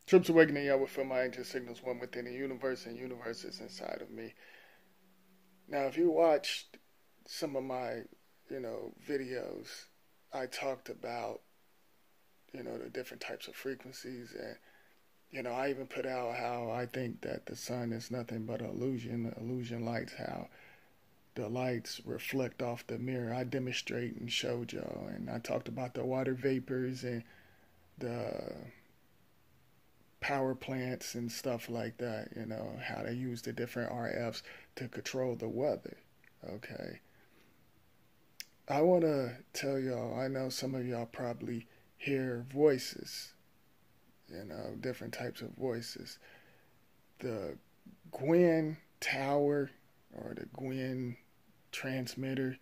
Troops Awakening, y'all will feel my ancient signals, one within the universe and universes inside of me. Now, if you watched some of my, videos, I talked about, the different types of frequencies. And, I even put out how I think that the sun is nothing but an illusion. Illusion lights, how the lights reflect off the mirror. I demonstrate and showed y'all. And I talked about the water vapors and the power plants and stuff like that, how they use the different RFs to control the weather. Okay. I want to tell y'all, I know some of y'all probably hear voices, different types of voices. The Gwen Tower or the Gwen transmitter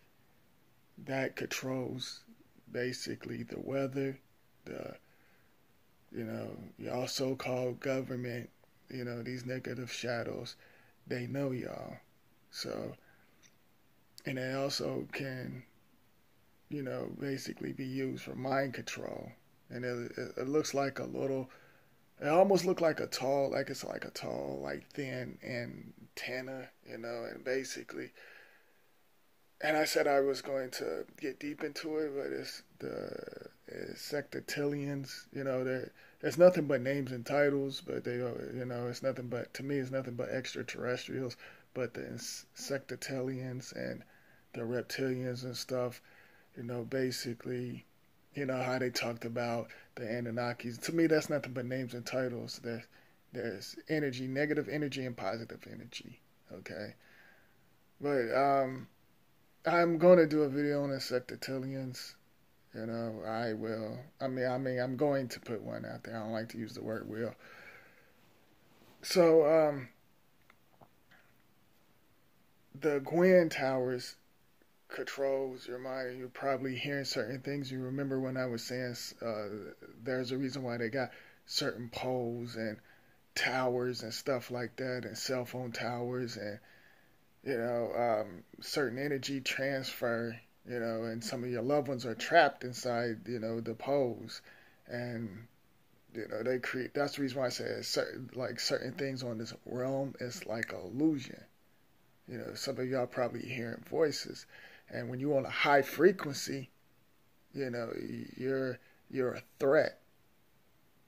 that controls basically the weather, the y'all so-called government, these negative shadows, they know y'all. So, and they also can, basically be used for mind control. And it looks like a little, it almost looked like a tall, like it's like a tall, like thin antenna, and basically, and I said I was going to get deep into it, but it's sectatilians, it's nothing but names and titles, but they, it's nothing but, to me, it's nothing but extraterrestrials, but the sectatilians and the reptilians and stuff, basically, how they talked about the Anunnakis. To me, that's nothing but names and titles. There's energy, negative energy and positive energy, okay? But I'm going to do a video on the sectatilians. I will. I'm going to put one out there. I don't like to use the word will. So, the Gwen Towers controls your mind. You're probably hearing certain things. You remember when I was saying there's a reason why they got certain poles and towers and stuff like that, and cell phone towers, and certain energy transfer, and some of your loved ones are trapped inside, the poles, and they create. That's the reason why I say certain things on this realm is like an illusion. Some of y'all probably hearing voices, and when you're on a high frequency, you're a threat.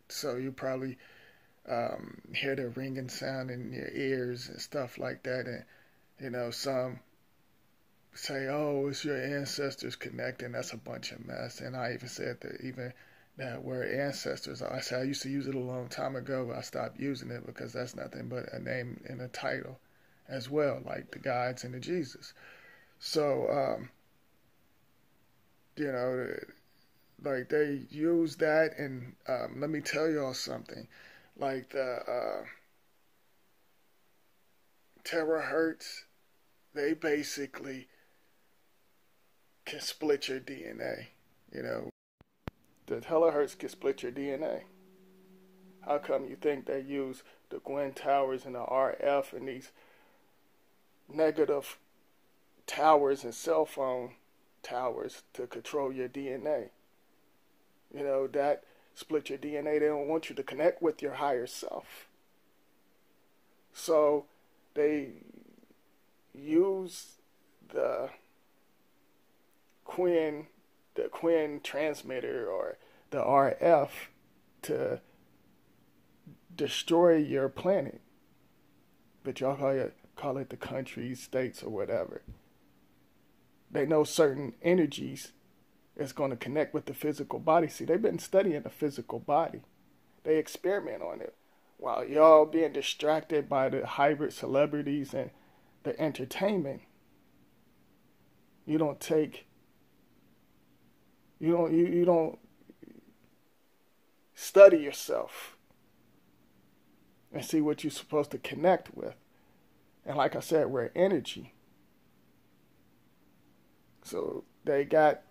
So you probably hear the ringing sound in your ears and stuff like that, and some say, "Oh, it's your ancestors connecting." That's a bunch of mess. And I even said that even that word ancestors, I said I used to use it a long time ago, but I stopped using it because that's nothing but a name and a title as well, like the gods and the Jesus. So, like they use that, and let me tell y'all something, like the terahertz, they basically can split your DNA. The terahertz can split your DNA. How come you think they use the Gwen Towers and the RF and these negative towers and cell phone towers to control your DNA? That split your DNA. They don't want you to connect with your higher self. So they use the Quinn transmitter or the RF to destroy your planet. But y'all call it the countries, states, or whatever. They know certain energies is going to connect with the physical body. See, they've been studying the physical body. They experiment on it. While y'all being distracted by the hybrid celebrities and the entertainment, you don't study yourself and see what you're supposed to connect with. And like I said, we're energy. So they got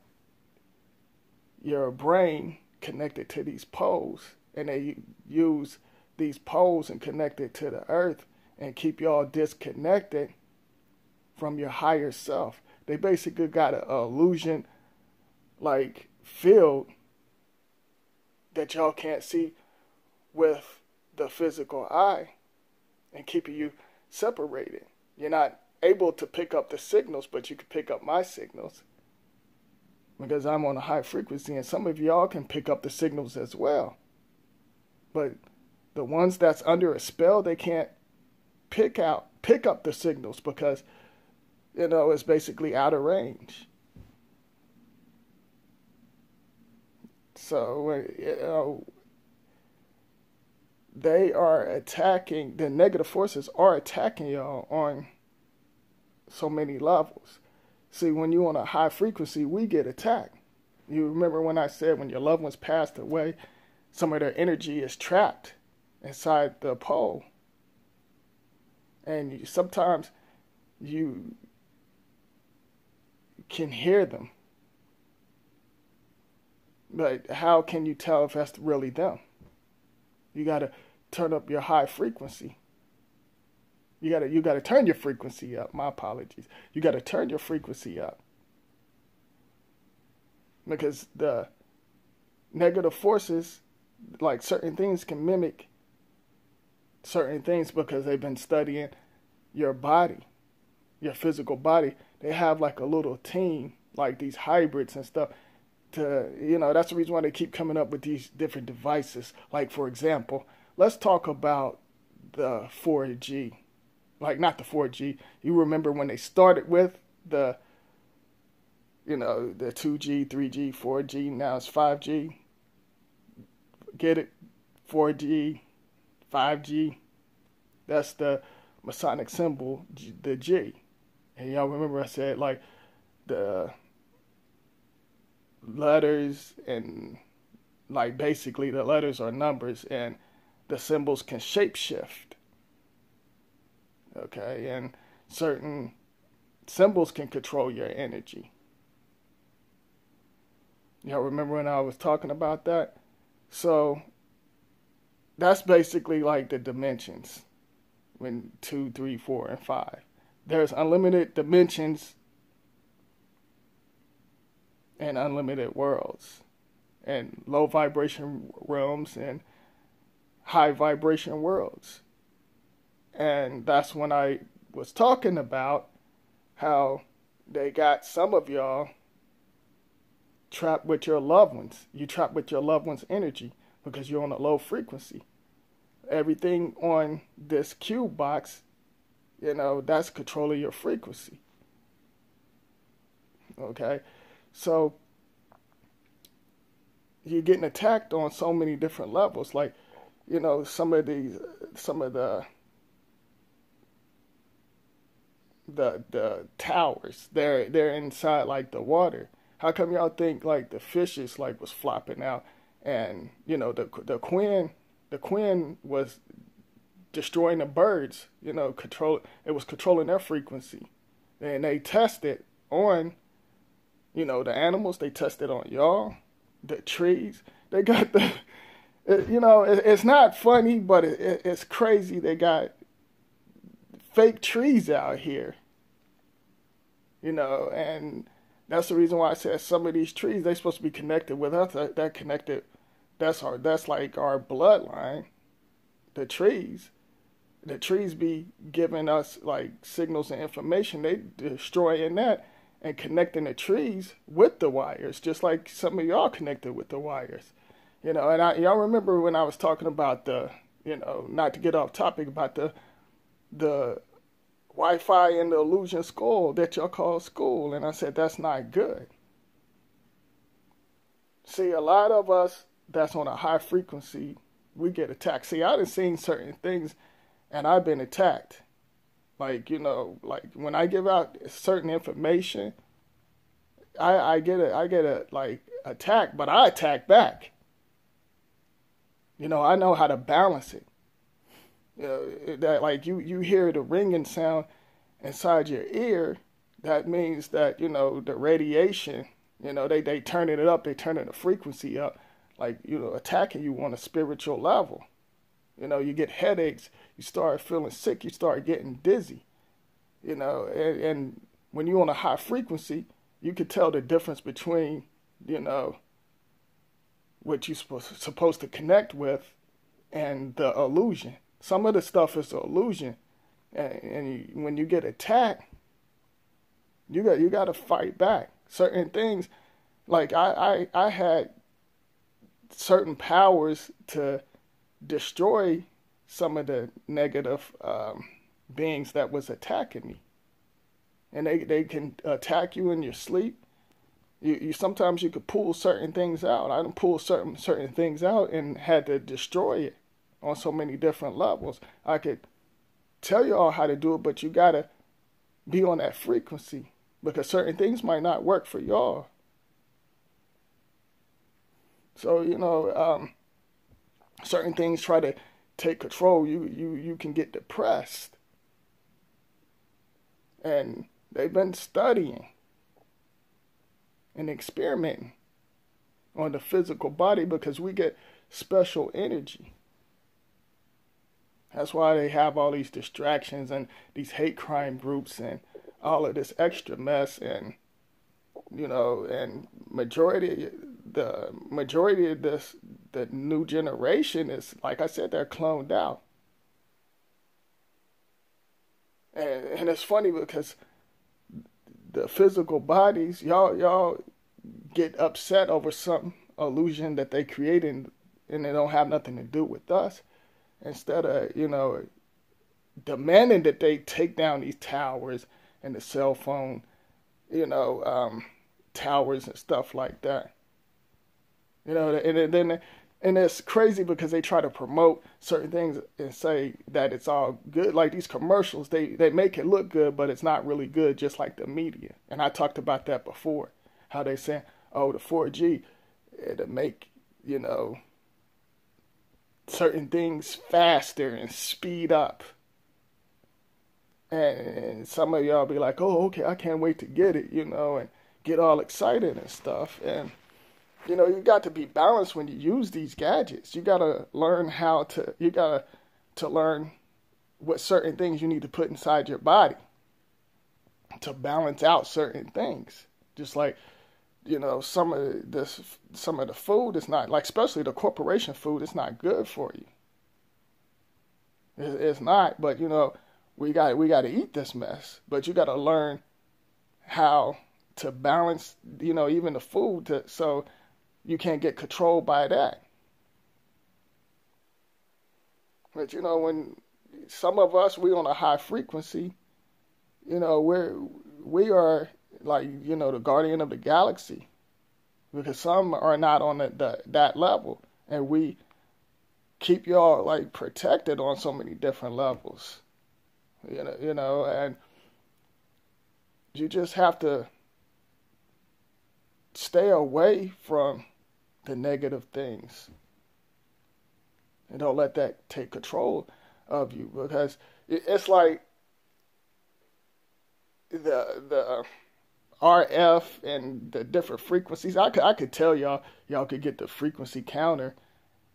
your brain connected to these poles, and they use these poles and connect it to the earth and keep y'all disconnected from your higher self. They basically got an illusion like field that y'all can't see with the physical eye and keeping you separated. You're not able to pick up the signals, but you can pick up my signals because I'm on a high frequency, and some of y'all can pick up the signals as well. But the ones that's under a spell, they can't pick up the signals because, it's basically out of range. So, they are attacking, the negative forces are attacking y'all on so many levels. See, when you're on a high frequency, we get attacked. You remember when I said when your loved ones passed away, some of their energy is trapped inside the pole. And sometimes you can hear them. But how can you tell if that's really them? You got to turn up your high frequency. You got to turn your frequency up. My apologies. You got to turn your frequency up. Because the negative forces, like certain things, can mimic certain things because they've been studying your body, your physical body. They have like a little team, like these hybrids and stuff. That's the reason why they keep coming up with these different devices. Like, for example, let's talk about the 4G. Like, not the 4G. You remember when they started with the 2G, 3G, 4G, now it's 5G. Get it? 4G, 5G. That's the Masonic symbol, the G. And y'all remember I said, like, the letters and, like, basically the letters are numbers and the symbols can shapeshift. Okay, and certain symbols can control your energy. Y'all remember when I was talking about that? So that's basically like the dimensions. When 2, 3, 4, and 5. There's unlimited dimensions and unlimited worlds. And low vibration realms and high vibration worlds. And that's when I was talking about how they got some of y'all trapped with your loved ones. You trapped with your loved one's energy because you're on a low frequency. Everything on this cube box, that's controlling your frequency. Okay? So you're getting attacked on so many different levels. Like, some of the towers, they're inside like the water. How come y'all think like the fishes like was flopping out, and the queen was destroying the birds, it was controlling their frequency. And they tested on the animals, they tested on y'all, the trees. They got it's not funny, but it's crazy. They got fake trees out here, and that's the reason why I said some of these trees, they're supposed to be connected with us. That's like our bloodline. The trees be giving us like signals and information. They destroying that and connecting the trees with the wires, just like some of y'all connected with the wires. And y'all remember when I was talking about not to get off topic, about the Wi-Fi and the illusion school that y'all call school, and I said that's not good. See, a lot of us that's on a high frequency, we get attacked. See, I done seen certain things, and I've been attacked. Like, like when I give out certain information, I get a like attack, but I attack back. I know how to balance it. That like you hear the ringing sound inside your ear, that means that the radiation, they turning it up, they turning the frequency up, like attacking you on a spiritual level. You get headaches, you start feeling sick, you start getting dizzy. And when you're on a high frequency, you can tell the difference between what you're supposed to connect with and the illusion. Some of the stuff is an illusion, when you get attacked, you got to fight back. Certain things, like I had certain powers to destroy some of the negative beings that was attacking me, and they can attack you in your sleep. You sometimes you could pull certain things out. I done pulled certain things out and had to destroy it on so many different levels. I could tell you all how to do it, but you gotta be on that frequency, because certain things might not work for y'all. So certain things try to take control. You can get depressed, and they've been studying and experimenting on the physical body because we get special energy. That's why they have all these distractions and these hate crime groups and all of this extra mess, and and the majority of the new generation is, like I said, they're cloned out. And it's funny because the physical bodies, y'all get upset over some illusion that they created, and they don't have nothing to do with us. Instead of, demanding that they take down these towers and the cell phone, towers and stuff like that. And it's crazy because they try to promote certain things and say that it's all good. Like these commercials, they make it look good, but it's not really good, just like the media. And I talked about that before, how they say, oh, the 4G, it'll make, certain things faster and speed up. And some of y'all be like, oh, okay, I can't wait to get it, and get all excited and stuff. And you got to be balanced when you use these gadgets. You got to learn to learn what certain things you need to put inside your body to balance out certain things. Just like, some of the food is not, like, especially the corporation food, it's not good for you. It's not, but we got to eat this mess. But you got to learn how to balance, even the food so you can't get controlled by that. But when some of us, we on a high frequency, we are like, the guardian of the galaxy, because some are not on that level, and we keep y'all like protected on so many different levels, and you just have to stay away from the negative things and don't let that take control of you, because it's like the RF and the different frequencies. I could tell y'all could get the frequency counter,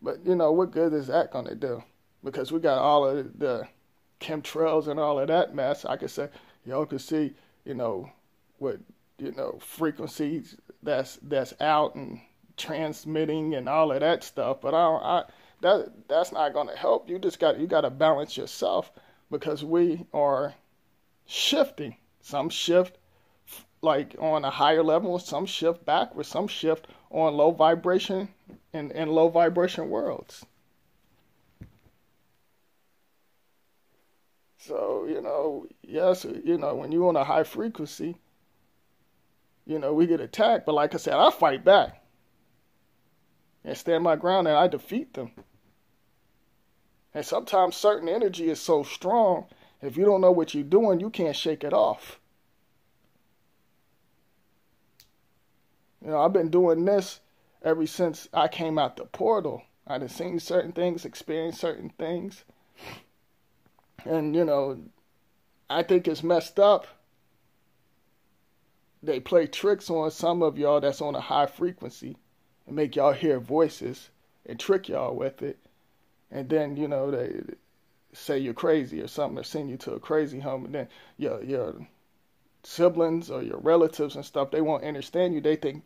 but what good is that gonna do? Because we got all of the chemtrails and all of that mess. I could say y'all could see what frequencies that's out and transmitting and all of that stuff, but that's not gonna help. You got to balance yourself, because we are shifting. Some shift like on a higher level, some shift backwards, some shift on low vibration and low vibration worlds. So, yes, when you're on a high frequency, we get attacked. But like I said, I fight back and stand my ground, and I defeat them. And sometimes certain energy is so strong, if you don't know what you're doing, you can't shake it off. I've been doing this ever since I came out the portal. I done seen certain things, experienced certain things. And, I think it's messed up. They play tricks on some of y'all that's on a high frequency and make y'all hear voices and trick y'all with it. And then, they say you're crazy or something, or send you to a crazy home. And then your siblings or your relatives and stuff, they won't understand you. They think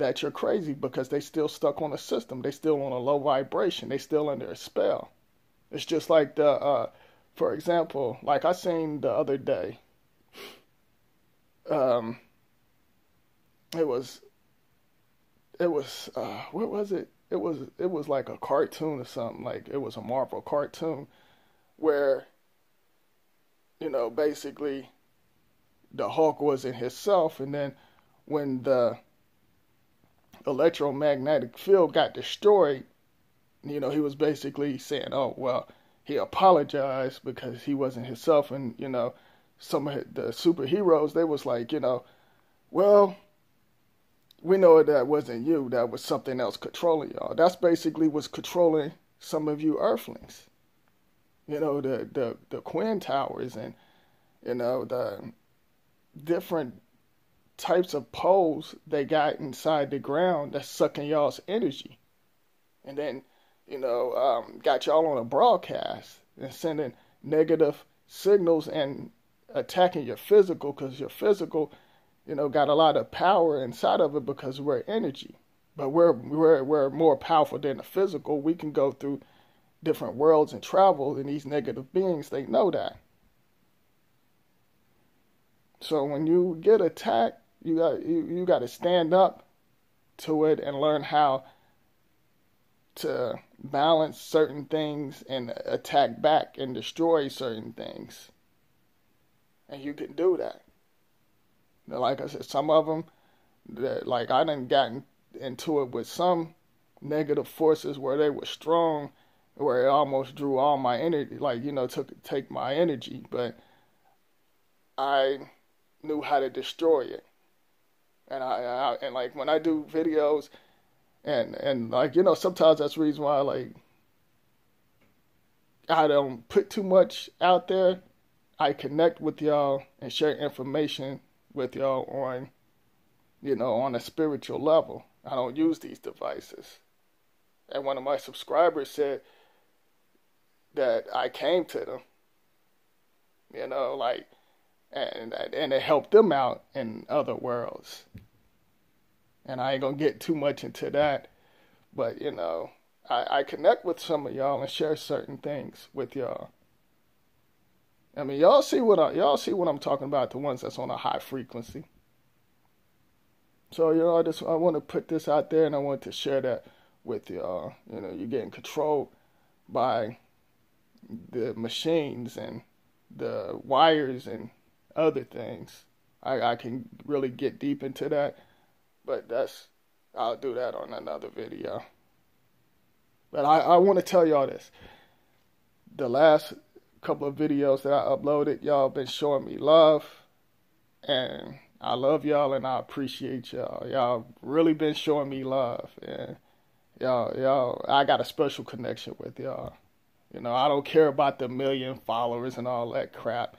that you're crazy because they still stuck on a system. They still on a low vibration. They still under a spell. It's just like for example, like I seen the other day, um, it was, what was it? It was like a cartoon or something. Like it was a Marvel cartoon where, basically the Hulk wasn't himself, and then when the electromagnetic field got destroyed, he was basically saying, "Oh well, he apologized because he wasn't himself." And some of the superheroes, they was like, well, we know that wasn't you. That was something else controlling y'all. That's basically what's controlling some of you Earthlings. The Quinn Towers and the different types of poles they got inside the ground that's sucking y'all's energy, and then got y'all on a broadcast and sending negative signals and attacking your physical, because your physical got a lot of power inside of it because we're energy, but we're more powerful than the physical. We can go through different worlds and travel, and these negative beings, they know that. So when you get attacked, you got to stand up to it and learn how to balance certain things and attack back and destroy certain things. And you can do that. Like I said, some of them, like I done gotten into it with some negative forces where they were strong, where it almost drew all my energy, like, take my energy, but I knew how to destroy it. And and like when I do videos and like, sometimes that's the reason why, like, I don't put too much out there. I connect with y'all and share information with y'all on, on a spiritual level. I don't use these devices. And one of my subscribers said that I came to them, like, and it helped them out in other worlds. And I ain't gonna get too much into that, but I connect with some of y'all and share certain things with y'all. I mean, y'all see what I'm talking about, the ones that's on a high frequency. So, I want to put this out there, and I want to share that with y'all. You're getting controlled by the machines and the wires and other things. I can really get deep into that, but I'll do that on another video. But I want to tell y'all this. The last couple of videos that I uploaded, y'all been showing me love, and I love y'all and I appreciate y'all. Y'all really been showing me love, and y'all, I got a special connection with y'all. I don't care about the 1 million followers and all that crap.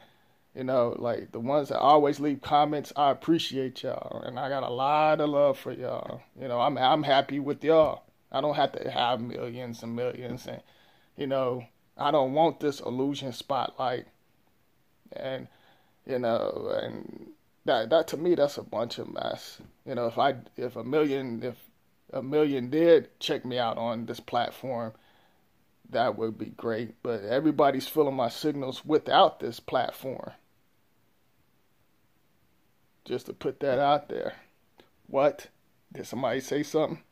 Like the ones that always leave comments, I appreciate y'all, and I got a lot of love for y'all. I'm happy with y'all. I don't have to have millions and millions, and I don't want this illusion spotlight, and and that to me, that's a bunch of mess. If a million did check me out on this platform, that would be great. But everybody's feeling my signals without this platform. Just to put that out there. What? Did somebody say something?